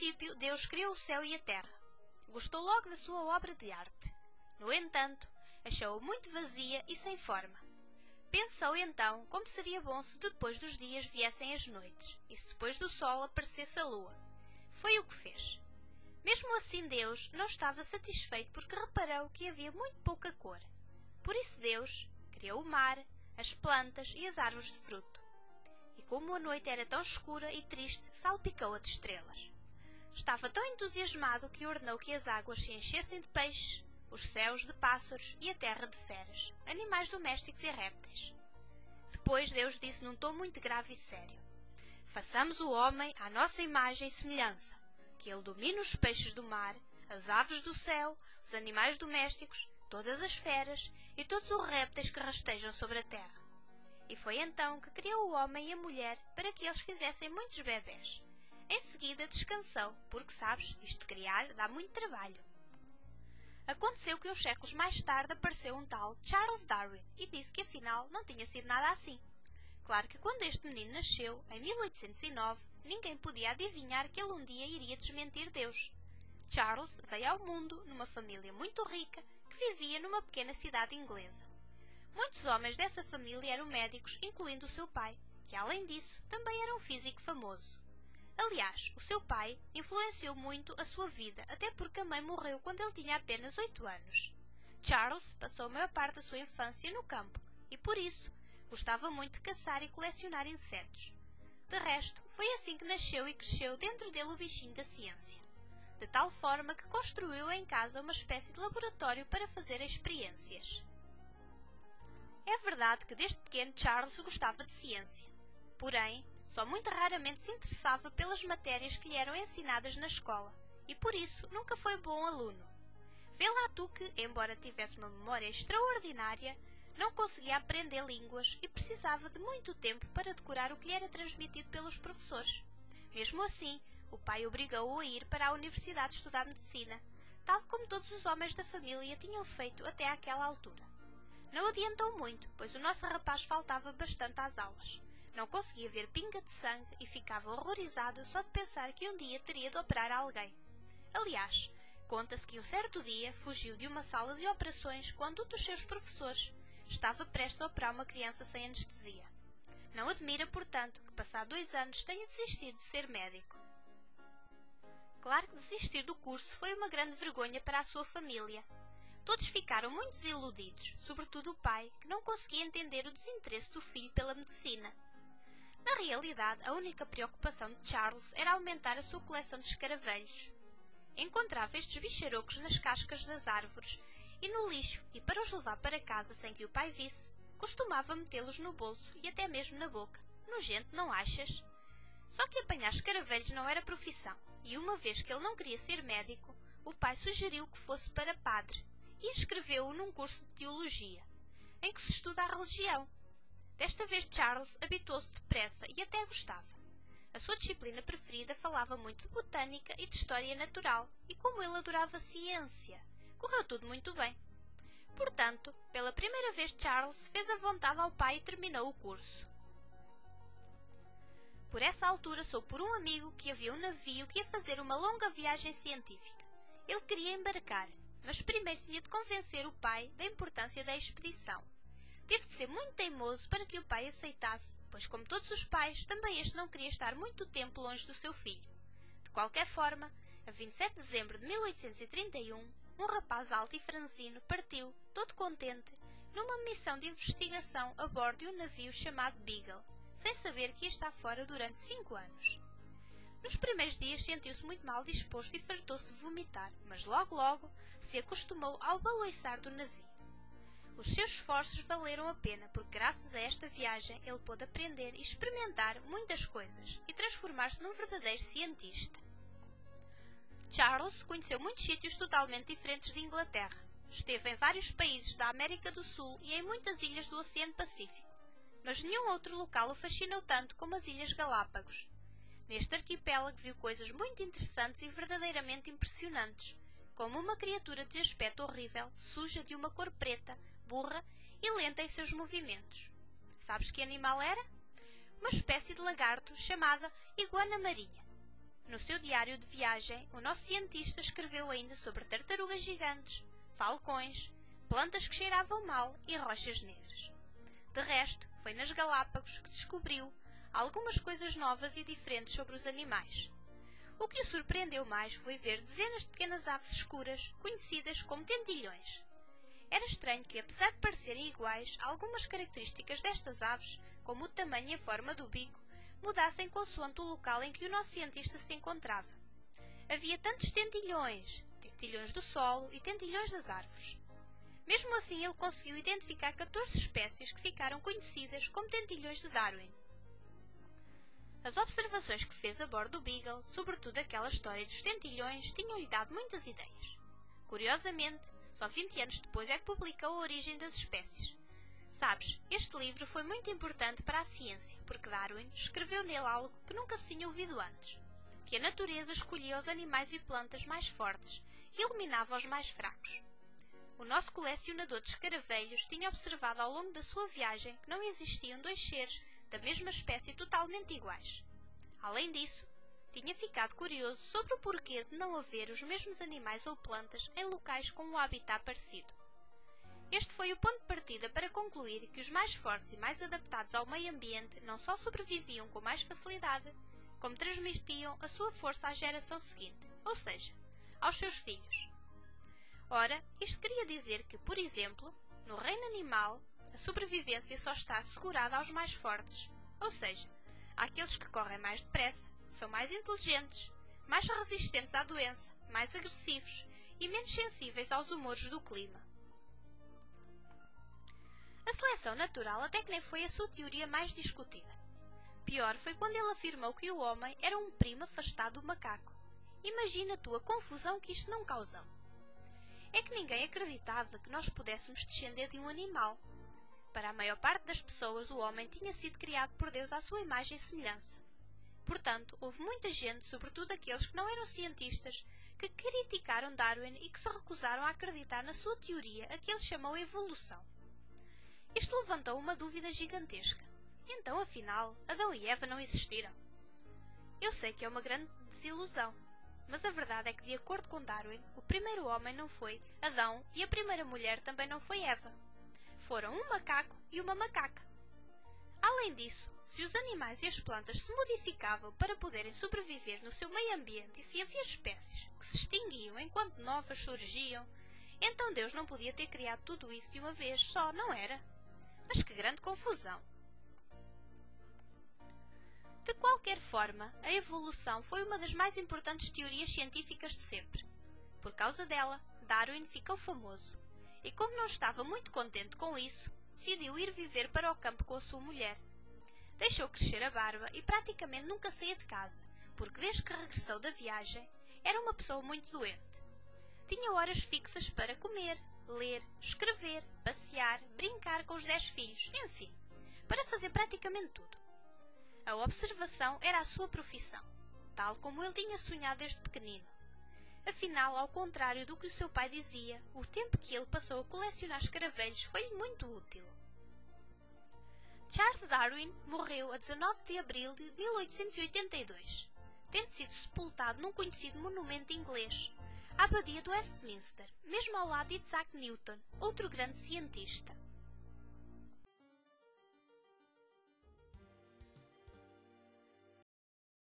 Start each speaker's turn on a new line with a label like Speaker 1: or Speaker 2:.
Speaker 1: princípio, Deus criou o céu e a terra. Gostou logo da sua obra de arte. No entanto, achou-a muito vazia e sem forma. Pensou então como seria bom se depois dos dias viessem as noites, e se depois do sol aparecesse a lua. Foi o que fez. Mesmo assim Deus não estava satisfeito porque reparou que havia muito pouca cor. Por isso Deus criou o mar, as plantas e as árvores de fruto. E como a noite era tão escura e triste, salpicou-a de estrelas. Estava tão entusiasmado que ordenou que as águas se enchessem de peixes, os céus de pássaros e a terra de feras, animais domésticos e répteis. Depois Deus disse num tom muito grave e sério: façamos o homem à nossa imagem e semelhança, que ele domine os peixes do mar, as aves do céu, os animais domésticos, todas as feras e todos os répteis que rastejam sobre a terra. E foi então que criou o homem e a mulher para que eles fizessem muitos bebés. Em seguida descansou, porque sabes, isto de criar dá muito trabalho. Aconteceu que uns séculos mais tarde apareceu um tal Charles Darwin e disse que afinal não tinha sido nada assim. Claro que quando este menino nasceu, em 1809, ninguém podia adivinhar que ele um dia iria desmentir Deus. Charles veio ao mundo numa família muito rica que vivia numa pequena cidade inglesa. Muitos homens dessa família eram médicos, incluindo o seu pai, que além disso também era um físico famoso. Aliás, o seu pai influenciou muito a sua vida, até porque a mãe morreu quando ele tinha apenas 8 anos. Charles passou a maior parte da sua infância no campo e, por isso, gostava muito de caçar e colecionar insetos. De resto, foi assim que nasceu e cresceu dentro dele o bichinho da ciência. De tal forma que construiu em casa uma espécie de laboratório para fazer experiências. É verdade que desde pequeno Charles gostava de ciência. Porém, só muito raramente se interessava pelas matérias que lhe eram ensinadas na escola e por isso nunca foi bom aluno. Vê lá tu que, embora tivesse uma memória extraordinária, não conseguia aprender línguas e precisava de muito tempo para decorar o que lhe era transmitido pelos professores. Mesmo assim, o pai obrigou-o a ir para a universidade estudar medicina, tal como todos os homens da família tinham feito até àquela altura. Não adiantou muito, pois o nosso rapaz faltava bastante às aulas. Não conseguia ver pinga de sangue e ficava horrorizado só de pensar que um dia teria de operar alguém. Aliás, conta-se que um certo dia fugiu de uma sala de operações quando um dos seus professores estava prestes a operar uma criança sem anestesia. Não admira, portanto, que passado 2 anos tenha desistido de ser médico. Claro que desistir do curso foi uma grande vergonha para a sua família. Todos ficaram muito desiludidos, sobretudo o pai, que não conseguia entender o desinteresse do filho pela medicina. Na realidade, a única preocupação de Charles era aumentar a sua coleção de escaravelhos. Encontrava estes bicharocos nas cascas das árvores e no lixo, e para os levar para casa sem que o pai visse, costumava metê-los no bolso e até mesmo na boca. Nojento, não achas? Só que apanhar escaravelhos não era profissão, e uma vez que ele não queria ser médico, o pai sugeriu que fosse para padre e inscreveu-o num curso de teologia, em que se estuda a religião. Desta vez Charles habituou-se depressa e até gostava. A sua disciplina preferida falava muito de botânica e de história natural, e como ele adorava ciência, correu tudo muito bem. Portanto, pela primeira vez Charles fez a vontade ao pai e terminou o curso. Por essa altura soube por um amigo que havia um navio que ia fazer uma longa viagem científica. Ele queria embarcar, mas primeiro tinha de convencer o pai da importância da expedição. Teve de ser muito teimoso para que o pai aceitasse, pois como todos os pais, também este não queria estar muito tempo longe do seu filho. De qualquer forma, a 27 de dezembro de 1831, um rapaz alto e franzino partiu, todo contente, numa missão de investigação a bordo de um navio chamado Beagle, sem saber que ia estar fora durante 5 anos. Nos primeiros dias sentiu-se muito mal disposto e fartou-se de vomitar, mas logo se acostumou ao baloiçar do navio. Os seus esforços valeram a pena, porque graças a esta viagem ele pôde aprender e experimentar muitas coisas e transformar-se num verdadeiro cientista. Charles conheceu muitos sítios totalmente diferentes de Inglaterra. Esteve em vários países da América do Sul e em muitas ilhas do Oceano Pacífico, mas nenhum outro local o fascinou tanto como as Ilhas Galápagos. Neste arquipélago viu coisas muito interessantes e verdadeiramente impressionantes, como uma criatura de aspecto horrível, suja de uma cor preta, burra e lenta em seus movimentos. Sabes que animal era? Uma espécie de lagarto chamada iguana marinha. No seu diário de viagem, o nosso cientista escreveu ainda sobre tartarugas gigantes, falcões, plantas que cheiravam mal e rochas negras. De resto, foi nas Galápagos que descobriu algumas coisas novas e diferentes sobre os animais. O que o surpreendeu mais foi ver dezenas de pequenas aves escuras, conhecidas como tentilhões. Era estranho que, apesar de parecerem iguais, algumas características destas aves, como o tamanho e a forma do bico, mudassem consoante o local em que o nosso cientista se encontrava. Havia tantos tentilhões, tentilhões do solo e tentilhões das árvores. Mesmo assim, ele conseguiu identificar 14 espécies que ficaram conhecidas como tentilhões de Darwin. As observações que fez a bordo do Beagle, sobretudo aquela história dos tentilhões, tinham-lhe dado muitas ideias. Curiosamente, só 20 anos depois é que publicou A Origem das Espécies. Sabes, este livro foi muito importante para a ciência, porque Darwin escreveu nele algo que nunca se tinha ouvido antes, que a natureza escolhia os animais e plantas mais fortes e eliminava os mais fracos. O nosso colecionador de escaravelhos tinha observado ao longo da sua viagem que não existiam dois seres da mesma espécie totalmente iguais. Além disso, tinha ficado curioso sobre o porquê de não haver os mesmos animais ou plantas em locais com um habitat parecido. Este foi o ponto de partida para concluir que os mais fortes e mais adaptados ao meio ambiente não só sobreviviam com mais facilidade, como transmitiam a sua força à geração seguinte, ou seja, aos seus filhos. Ora, isto queria dizer que, por exemplo, no reino animal, a sobrevivência só está assegurada aos mais fortes, ou seja, àqueles que correm mais depressa, são mais inteligentes, mais resistentes à doença, mais agressivos e menos sensíveis aos humores do clima. A seleção natural até que nem foi a sua teoria mais discutida. Pior foi quando ele afirmou que o homem era um primo afastado do macaco. Imagina tu a confusão que isto não causou. É que ninguém acreditava que nós pudéssemos descender de um animal. Para a maior parte das pessoas, o homem tinha sido criado por Deus à sua imagem e semelhança. Portanto, houve muita gente, sobretudo aqueles que não eram cientistas, que criticaram Darwin e que se recusaram a acreditar na sua teoria, a que ele chamou evolução. Isto levantou uma dúvida gigantesca. Então, afinal, Adão e Eva não existiram? Eu sei que é uma grande desilusão, mas a verdade é que, de acordo com Darwin, o primeiro homem não foi Adão e a primeira mulher também não foi Eva. Foram um macaco e uma macaca. Além disso, se os animais e as plantas se modificavam para poderem sobreviver no seu meio ambiente e se havia espécies que se extinguiam enquanto novas surgiam, então Deus não podia ter criado tudo isso de uma vez só, não era? Mas que grande confusão! De qualquer forma, a evolução foi uma das mais importantes teorias científicas de sempre. Por causa dela, Darwin ficou famoso. E como não estava muito contente com isso, decidiu ir viver para o campo com a sua mulher. Deixou crescer a barba e praticamente nunca saía de casa, porque desde que regressou da viagem, era uma pessoa muito doente. Tinha horas fixas para comer, ler, escrever, passear, brincar com os 10 filhos, enfim, para fazer praticamente tudo. A observação era a sua profissão, tal como ele tinha sonhado desde pequenino. Afinal, ao contrário do que o seu pai dizia, o tempo que ele passou a colecionar escaravelhos foi-lhe muito útil. Charles Darwin morreu a 19 de abril de 1882, tendo sido sepultado num conhecido monumento inglês, a Abadia de Westminster, mesmo ao lado de Isaac Newton, outro grande cientista.